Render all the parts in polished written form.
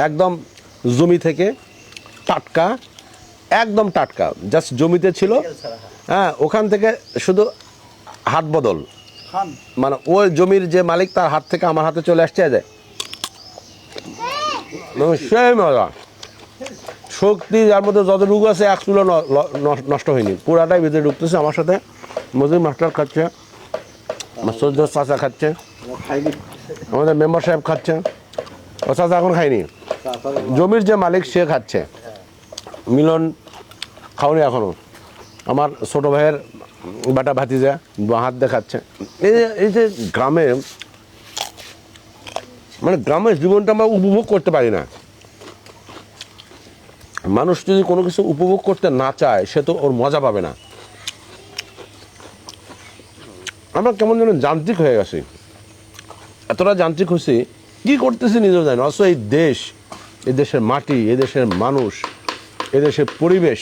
একদম জমি থেকে টাটকা, একদম টাটকা, জাস্ট জমিতে ছিল। হ্যাঁ, ওখান থেকে শুধু হাত বদল, মানে ওই জমির যে মালিক তার হাত থেকে আমার হাতে চলে আসছে যায়, সেই মজা। শক্তি যার মধ্যে যতটুকু আছে এক চুলো নষ্ট হয়নি, পুরাটাই ভিতরে ঢুকতেছে। আমার সাথে মজুর মাস্টার খাচ্ছে, সদ্য চাচা খাচ্ছে, আমাদের মেম্বার সাহেব খাচ্ছে। ও চাচা এখন খায়নি, জমির যে মালিক সে খাচ্ছে। মিলন খাওনি এখনো। আমার ছোট ভাইয়ের বাটা ভাতিজা হাত দেখাচ্ছে। এই যে গ্রামে, মানে গ্রামের জীবনটা আমরা উপভোগ করতে পারি না। মানুষ যদি কোনো কিছু উপভোগ করতে না চায় সে তো ওর মজা পাবে না। আমরা কেমন যেন যান্ত্রিক হয়ে গেছি, এতটা যান্ত্রিক হয়েছি কি করতেছি নিজেও জানি না। অথচ এই দেশ, এই দেশের মাটি, এই দেশের মানুষ, এই দেশের পরিবেশ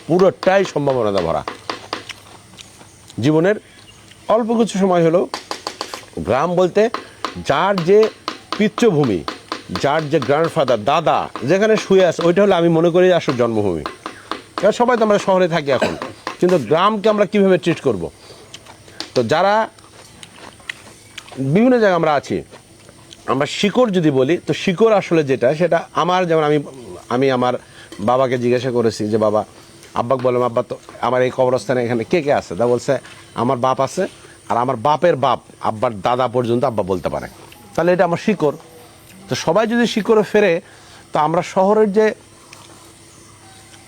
পুরোটাই সম্ভাবনাতে ভরা। জীবনের অল্প কিছু সময় হলো গ্রাম বলতে যার যে পিতৃভূমি, যার যে গ্র্যান্ডফাদার, দাদা যেখানে শুয়ে আছে, ওইটা হলো আমি মনে করি আসল জন্মভূমি। এবার সবাই তো আমরা শহরে থাকি এখন, কিন্তু গ্রামকে আমরা কীভাবে ট্রিট করব? তো যারা বিভিন্ন জায়গায় আমরা আছি, আমরা শিকড় যদি বলি, তো শিকড় আসলে যেটা, সেটা আমার, যেমন আমি আমার বাবাকে জিজ্ঞাসা করেছি যে বাবা, আব্বাকে বললাম আব্বা তো আমার এই কবরস্থানে এখানে কে কে আছে? তা বলছে আমার বাপ আছে, আর আমার বাপের বাপ, আব্বার দাদা পর্যন্ত আব্বা বলতে পারে। তাহলে এটা আমার শিকড়। তো সবাই যদি শিকড়ে ফেরে, তো আমরা শহরের যে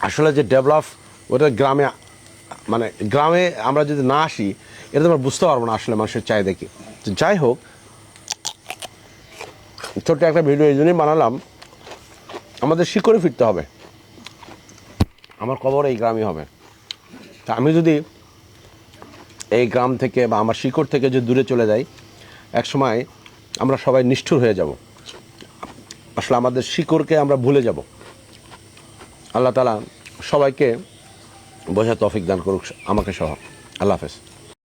আসলে যে ডেভেলপ, ওটা গ্রামে, মানে গ্রামে আমরা যদি না আসি, এটা তো আমরা বুঝতে পারবো না আসলে মানুষের চাহিদা কি। তো যাই হোক, ছোট্ট একটা ভিডিও এই জন্যই বানালাম, আমাদের শিকড়ে ফিরতে হবে। আমার কবর এই গ্রামই হবে। তা আমি যদি এই গ্রাম থেকে বা আমার শিকড় থেকে যদি দূরে চলে যাই, এক সময় আমরা সবাই নিষ্ঠুর হয়ে যাব। আসলে আমাদের শিকড়কে আমরা ভুলে যাব। আল্লাহ তাআলা সবাইকে বোঝার তৌফিক দান করুক, আমাকে সহ। আল্লাহ হাফেজ।